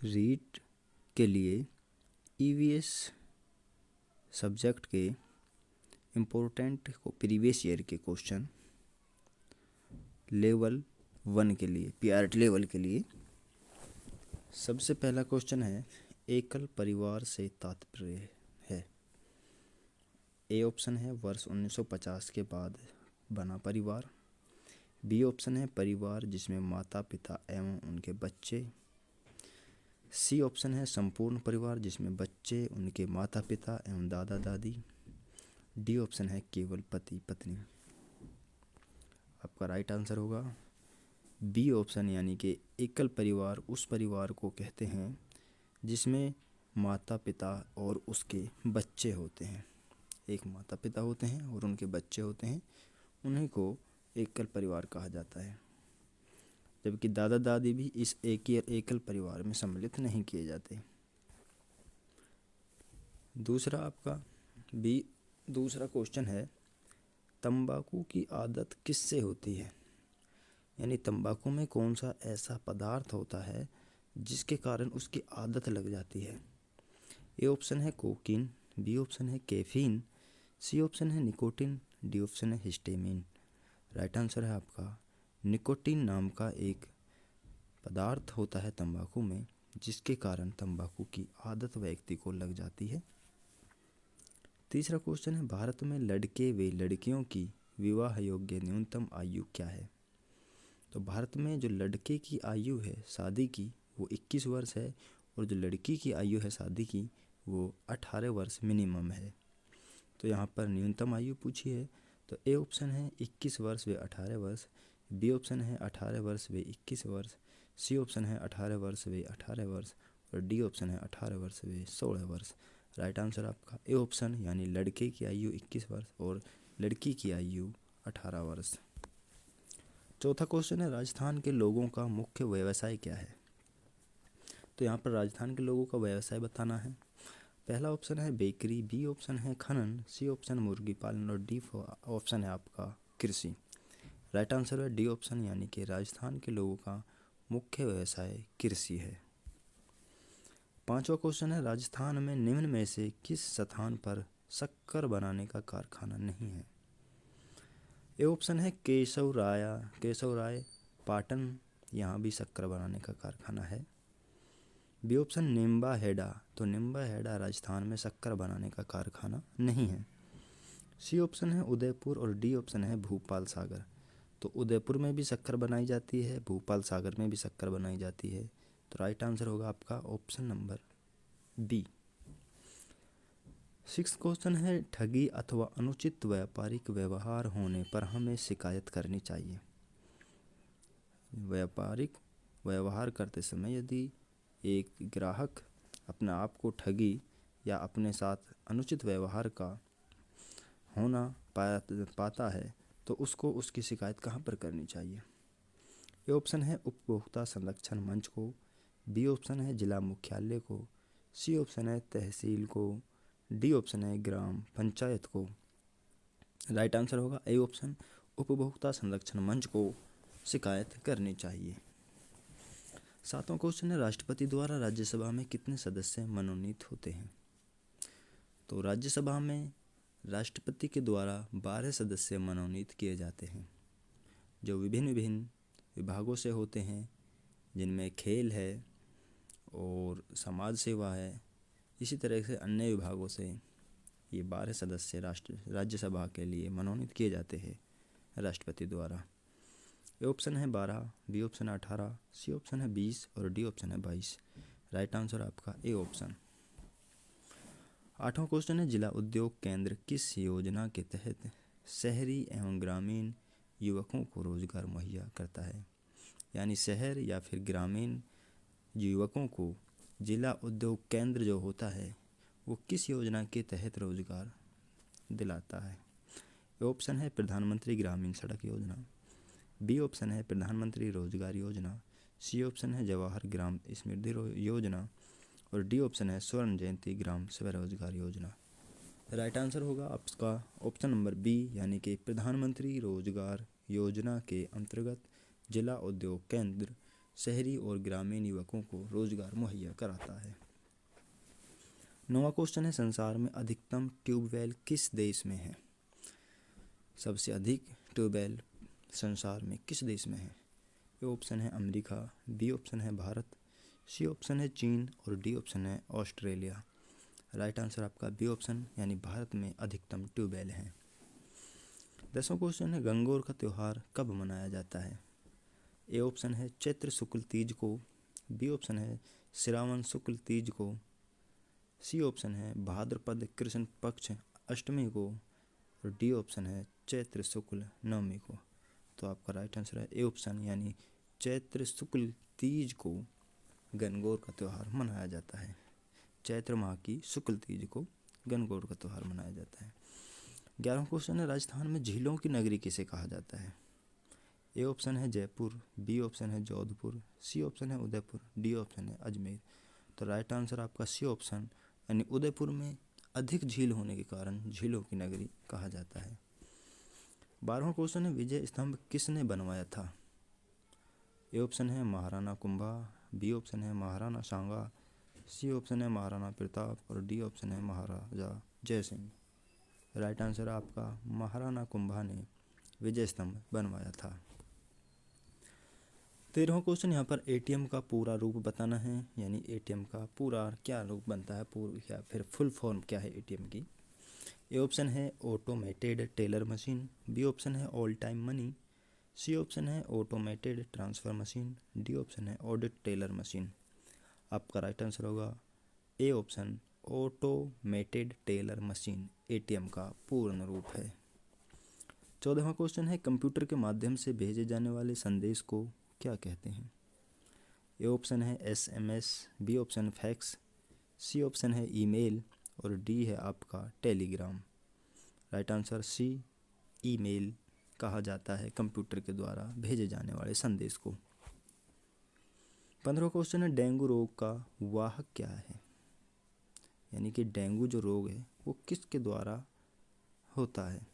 रीट के लिए EVS subject के इम्पोर्टेंट प्रीवियस ईयर के क्वेश्चन लेवल 1 के लिए, पीआरटी लेवल के लिए। सबसे पहला क्वेश्चन है, एकल परिवार से तात्पर्य है। ए ऑप्शन है वर्ष 1950 के बाद बना परिवार। बी ऑप्शन है परिवार जिसमें माता पिता एवं उनके बच्चे। सी ऑप्शन है संपूर्ण परिवार जिसमें बच्चे, उनके माता पिता एवं दादा दादी। डी ऑप्शन है केवल पति पत्नी। आपका राइट आंसर होगा बी ऑप्शन, यानी कि एकल परिवार उस परिवार को कहते हैं जिसमें माता पिता और उसके बच्चे होते हैं। एक माता पिता होते हैं और उनके बच्चे होते हैं, उन्हीं को एकल परिवार कहा जाता है। जबकि दादा दादी भी इस एकल परिवार में सम्मिलित नहीं किए जाते। दूसरा आपका दूसरा क्वेश्चन है, तंबाकू की आदत किससे होती है? यानी तंबाकू में कौन सा ऐसा पदार्थ होता है जिसके कारण उसकी आदत लग जाती है? ए ऑप्शन है कोकीन, बी ऑप्शन है कैफीन, सी ऑप्शन है निकोटीन, डी ऑप्शन है हिस्टामिन। राइट आंसर है आपका निकोटीन नाम का एक पदार्थ होता है तंबाकू में, जिसके कारण तंबाकू की आदत व्यक्ति को लग जाती है। तीसरा क्वेश्चन है, भारत में लड़के व लड़कियों की विवाह योग्य न्यूनतम आयु क्या है? तो भारत में जो लड़के की आयु है शादी की वो 21 वर्ष है, और जो लड़की की आयु है शादी की वो 18 वर्ष मिनिमम है। तो यहाँ पर न्यूनतम आयु पूछी है, तो ए ऑप्शन है 21 वर्ष व 18 वर्ष, बी ऑप्शन है 18 वर्ष व 21 वर्ष, सी ऑप्शन है 18 वर्ष व 18 वर्ष, और डी ऑप्शन है 18 वर्ष व 16 वर्ष। राइट आंसर आपका ए ऑप्शन, यानी लड़के की आयु 21 वर्ष और लड़की की आयु 18 वर्ष। चौथा क्वेश्चन है, राजस्थान के लोगों का मुख्य व्यवसाय क्या है? तो यहाँ पर राजस्थान के लोगों का व्यवसाय बताना है। पहला ऑप्शन है बेकरी, बी ऑप्शन है खनन, सी ऑप्शन मुर्गी पालन, और डी ऑप्शन है आपका कृषि। राइट आंसर है डी ऑप्शन, यानी कि राजस्थान के लोगों का मुख्य व्यवसाय कृषि है। पांचवा क्वेश्चन है, राजस्थान में निम्न में से किस स्थान पर शक्कर बनाने का कारखाना नहीं है? ए ऑप्शन है केशव राय पाटन, यहाँ भी शक्कर बनाने का कारखाना है। बी ऑप्शन निम्बा हेडा, तो निम्बा हेडा राजस्थान में शक्कर बनाने का कारखाना नहीं है। सी ऑप्शन है उदयपुर, और डी ऑप्शन है भूपाल सागर। तो उदयपुर में भी शक्कर बनाई जाती है, भूपाल सागर में भी शक्कर बनाई जाती है। तो राइट आंसर होगा आपका option number B. Sixth question है, ठगी अथवा अनुचित व्यापारिक व्यवहार होने पर हमें शिकायत करनी चाहिए। व्यापारिक व्यवहार करते समय यदि एक ग्राहक अपने आप को ठगी या अपने साथ अनुचित व्यवहार का होना पाता है तो उसको उसकी शिकायत कहाँ पर करनी चाहिए? ए ऑप्शन है उपभोक्ता संरक्षण मंच को, बी ऑप्शन है जिला मुख्यालय को, सी ऑप्शन है तहसील को, डी ऑप्शन है ग्राम पंचायत को। राइट आंसर होगा ए ऑप्शन, उपभोक्ता संरक्षण मंच को शिकायत करनी चाहिए। सातवां क्वेश्चन है, राष्ट्रपति द्वारा राज्यसभा में कितने सदस्य मनोनीत होते हैं? तो राज्यसभा में राष्ट्रपति के द्वारा 12 सदस्य मनोनीत किए जाते हैं, जो विभिन्न विभिन्न विभागों से होते हैं, जिनमें खेल है और समाज सेवा है। इसी तरह से अन्य विभागों से ये 12 सदस्य राज्यसभा के लिए मनोनीत किए जाते हैं राष्ट्रपति द्वारा। ए ऑप्शन है 12, बी ऑप्शन है 18, सी ऑप्शन है 20, और डी ऑप्शन है 22। राइट आंसर आपका ए ऑप्शन। आठवां क्वेश्चन है, जिला उद्योग केंद्र किस योजना के तहत शहरी एवं ग्रामीण युवकों को रोजगार मुहैया करता है? यानी शहर या फिर ग्रामीण युवकों को जिला उद्योग केंद्र जो होता है वो किस योजना के तहत रोजगार दिलाता है? ए ऑप्शन है प्रधानमंत्री ग्रामीण सड़क योजना, बी ऑप्शन है प्रधानमंत्री रोजगार योजना, सी ऑप्शन है जवाहर ग्राम समृद्धि योजना, और डी ऑप्शन है स्वर्ण जयंती ग्राम स्वरोजगार योजना। राइट आंसर होगा आपका ऑप्शन नंबर बी, यानी कि प्रधानमंत्री रोजगार योजना के अंतर्गत जिला उद्योग केंद्र शहरी और ग्रामीण युवकों को रोजगार मुहैया कराता है। 9वां क्वेश्चन है, संसार में अधिकतम ट्यूबवेल किस देश में है? सबसे अधिक ट्यूबवेल संसार में किस देश में है? ए ऑप्शन है अमेरिका, बी ऑप्शन है भारत, सी ऑप्शन है चीन और डी ऑप्शन है ऑस्ट्रेलिया। राइट आंसर आपका बी ऑप्शन यानी भारत में अधिकतम ट्यूबवेल हैं। 10वां क्वेश्चन है, गंगौर का त्यौहार कब मनाया जाता है? ए ऑप्शन है चैत्र शुक्ल तीज को, बी ऑप्शन है श्रावण शुक्ल तीज को, सी ऑप्शन है भाद्रपद कृष्ण पक्ष अष्टमी को और डी ऑप्शन है चैत्र शुक्ल नवमी को। तो आपका राइट आंसर है ए ऑप्शन यानी चैत्र शुक्ल तीज को गणगौर का त्यौहार मनाया जाता है। चैत्र माह की शुक्ल तीज को गणगौर का त्यौहार मनाया जाता है। 11वां क्वेश्चन है, राजस्थान में झीलों की नगरी किसे कहा जाता है? ए ऑप्शन है जयपुर, बी ऑप्शन है जोधपुर, सी ऑप्शन है उदयपुर, डी ऑप्शन है अजमेर। तो राइट आंसर आपका सी ऑप्शन यानी उदयपुर में अधिक झील होने के कारण झीलों की नगरी कहा जाता है। 12वां क्वेश्चन है, विजय स्तंभ किसने बनवाया था? ए ऑप्शन है महाराणा कुंभा, बी ऑप्शन है महाराणा सांगा, सी ऑप्शन है महाराणा प्रताप और डी ऑप्शन है महाराजा जय सिंह। राइट आंसर आपका महाराणा कुंभा ने विजय स्तंभ बनवाया था। 13वां क्वेश्चन, यहाँ पर एटीएम का पूरा रूप बताना है, यानी एटीएम का पूरा क्या रूप बनता है, पूर्व या फिर फुल फॉर्म क्या है एटीएम की। ए ऑप्शन है automated teller machine, B option है all time money, C option है automated transfer machine, D option है ऑडिट टेलर मशीन। आपका राइट आंसर होगा A option automated teller machine ATM का पूर्ण रूप है। 14वां क्वेश्चन है, कंप्यूटर के माध्यम से भेजे जाने वाले संदेश को क्या कहते हैं? ए ऑप्शन है SMS, B option fax, C option है ईमेल और डी है आपका telegram. Right answer C email कहा जाता है कंप्यूटर के द्वारा भेजे जाने वाले संदेश को। 15वां क्वेश्चन है, डेंगू रोग का वाहक क्या है? यानी कि डेंगू जो रोग है वो किसके द्वारा होता है?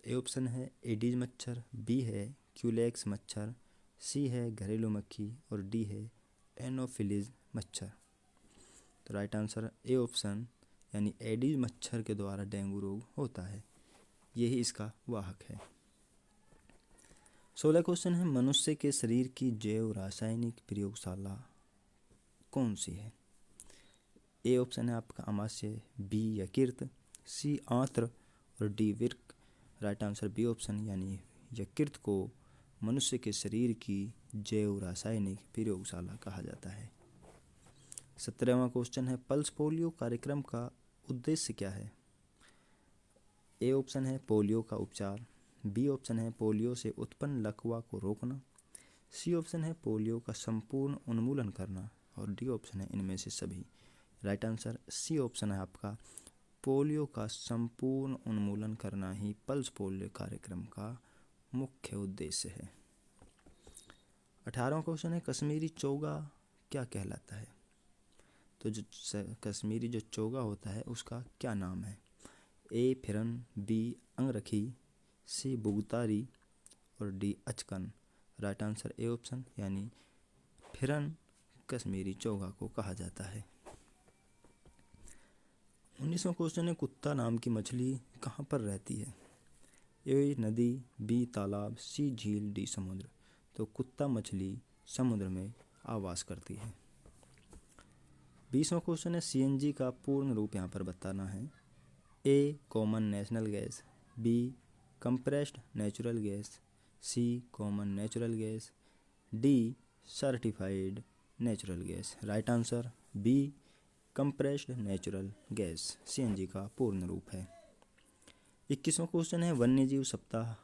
ए ऑप्शन है एडीज मच्छर, बी है क्यूलेक्स मच्छर, सी है घरेलू मक्खी और डी है एनोफिलीज मच्छर। तो राइट आंसर ए ऑप्शन यानी एडीज मच्छर के द्वारा डेंगू रोग होता है, यही इसका वाहक है। 16 क्वेश्चन है, मनुष्य के शरीर की जैव रासायनिक प्रयोगशाला कौन सी है? ए ऑप्शन है आपका अमाशय, बी यकृत, सी आंत्र और डी वृक्क। राइट आंसर बी ऑप्शन यानी यकृत को मनुष्य के शरीर की जैव रासायनिक प्रयोगशाला कहा जाता है। 17वां क्वेश्चन है, पल्स पोलियो कार्यक्रम का उद्देश्य क्या है? ए ऑप्शन है पोलियो का उपचार, बी ऑप्शन है पोलियो से उत्पन्न लकवा को रोकना, सी ऑप्शन है पोलियो का संपूर्ण उन्मूलन करना और डी ऑप्शन है इनमें से सभी। राइट आंसर सी ऑप्शन है आपका पोलियो का संपूर्ण उन्मूलन करना ही पल्स पोलियो कार्यक्रम का मुख्य उद्देश्य है। 18वां क्वेश्चन है, कश्मीरी चोगा क्या कहलाता है? तो जो कश्मीरी जो चोगा होता है उसका क्या नाम है? ए फिरन, बी अंगरखी, सी बुगतारी और D achkan. Right answer A option यानी फिरन कश्मीरी चोगा को कहा जाता है। 19वां क्वेश्चन है, कुत्ता नाम की मछली कहाँ पर रहती है? ए नदी, बी तालाब, सी झील, डी समुद्र। तो कुत्ता मछली समुद्र में आवास करती है। 20वां क्वेश्चन है, सीएनजी का पूर्ण रूप यहाँ पर बताना है। A common national gas, B compressed natural gas, C common natural gas, D certified natural gas. Right answer B compressed natural gas CNG का पूर्ण रूप है। 21वां क्वेश्चन है, वन्यजीव सप्ताह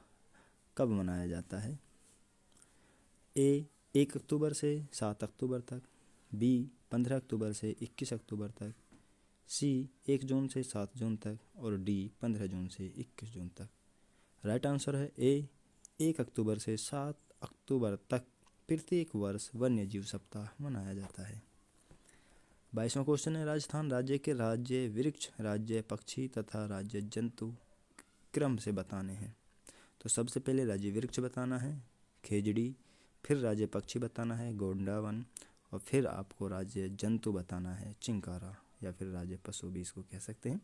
कब मनाया जाता है? ए 1 अक्टूबर से 7 अक्टूबर तक, बी 15 अक्टूबर से 21 अक्टूबर तक, सी 1 जून से 7 जून तक और डी 15 जून से 21 जून तक। राइट आंसर है ए 1 अक्टूबर से 7 अक्टूबर तक प्रत्येक वर्ष वन्यजीव सप्ताह मनाया जाता है। 22वां क्वेश्चन है, राजस्थान राज्य के राज्य वृक्ष, राज्य पक्षी तथा राज्य जंतु क्रम से बताने हैं। तो सबसे पहले राज्य वृक्ष बताना है, खेजड़ी, फिर राज्य पक्षी बताना है गोंडावन, और फिर आपको राज्य जंतु बताना है चिंकारा, या फिर राज्य पशु भी इसको कह सकते हैं।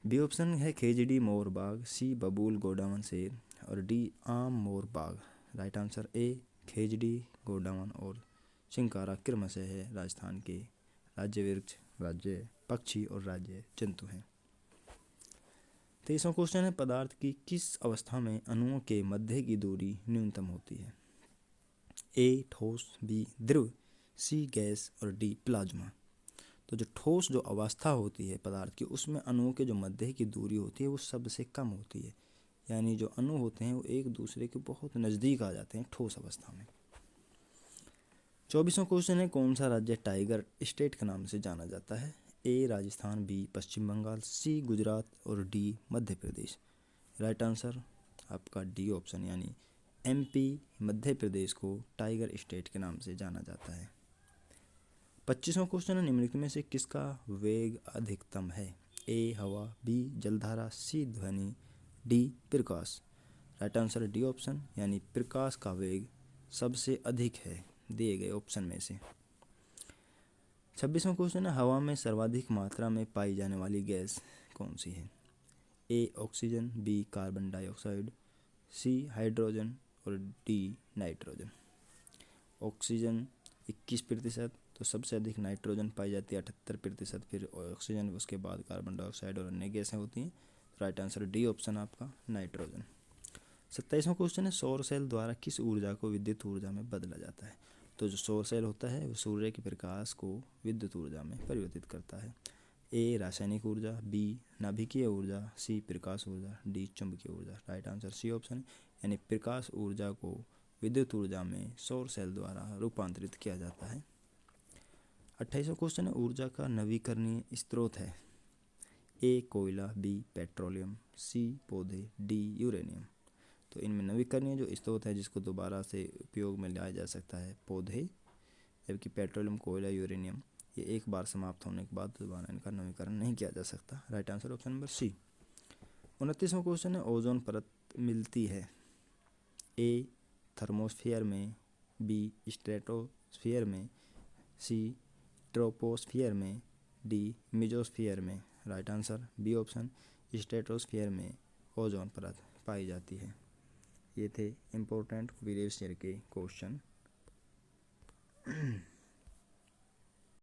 बी ऑप्शन है खेजड़ी मोर बाघ, सी बबूल गोंडावन शेर, और डी आम मोर बाघ। राइट आंसर ए खेजड़ी गोंडावन और चिंकारा क्रमशः है राजस्थान के राज्य वृक्ष, राज्य पक्षी और राज्य जंतु हैं। 23वां क्वेश्चन है पदार्थ की किस अवस्था में अणुओं के मध्य की दूरी न्यूनतम होती है? ए ठोस, बी द्रव, सी गैस और डी प्लाज्मा। तो जो ठोस जो अवस्था होती है पदार्थ की, उसमें अणुओं के जो मध्य की दूरी होती है वो सबसे कम होती है, यानी जो अणु होते हैं वो एक दूसरे के बहुत नज़दीक आ जाते हैं ठोस अवस्था में। 24वां क्वेश्चन है कौन सा राज्य टाइगर स्टेट के नाम से जाना जाता है? ए राजस्थान, बी पश्चिम बंगाल, सी गुजरात और D Madhya Pradesh. Right answer आपका डी ऑप्शन, यानी एमपी मध्य प्रदेश को टाइगर स्टेट के नाम से जाना जाता है। 25वां क्वेश्चन है निम्नलिखित में से किसका वेग अधिकतम है? ए हवा, बी जलधारा, सी ध्वनि, डी प्रकाश। राइट आंसर डी ऑप्शन, यानी प्रकाश का वेग सबसे अधिक है दिए गए ऑप्शन में से। 26वां क्वेश्चन है हवा में सर्वाधिक मात्रा में पाई जाने वाली गैस कौन सी है? A oxygen, B carbon dioxide, C hydrogen और डी नाइट्रोजन। ऑक्सीजन 21%, तो सबसे अधिक नाइट्रोजन पाई जाती है 78%, फिर ऑक्सीजन, उसके बाद कार्बन डाइऑक्साइड और अन्य गैसें होती हैं। राइट आंसर डी ऑप्शन आपका नाइट्रोजन। 27वां क्वेश्चन है सौर सेल द्वारा किस ऊर्जा को विद्युत ऊर्जा में बदला जाता है? तो जो सौर सेल होता है वो सूर्य के प्रकाश को विद्युत ऊर्जा में परिवर्तित करता है। ए रासायनिक ऊर्जा, बी नाभिकीय ऊर्जा, सी प्रकाश ऊर्जा, डी चुंबकीय ऊर्जा। राइट आंसर सी ऑप्शन, यानी प्रकाश ऊर्जा को विद्युत ऊर्जा में सौर सेल द्वारा रूपांतरित किया जाता है। 28वां क्वेश्चन है ऊर्जा का नवीकरणीय स्रोत है? ए कोयला, बी पेट्रोलियम, सी पौधे, डी यूरेनियम। तो इनमें नवीकरणीय जो स्रोत है जिसको दोबारा से उपयोग में लाया जा सकता है पौधे, जबकि पेट्रोलियम, कोयला, यूरेनियम ये एक बार समाप्त होने के बाद दोबारा इनका नवीकरण नहीं किया जा सकता। Right answer option number C. 29वां क्वेश्चन है ओजोन परत मिलती है? ए थर्मोस्फियर में, बी स्ट्रेटोस्फियर में, सी ट्रोपोस्फियर में, डी मेसोस्फियर में। Right answer B option, stratosphere में ओजोन परत पाई जाती है। ये थे इम्पोर्टेंट प्रीवियस ईयर के क्वेश्चन।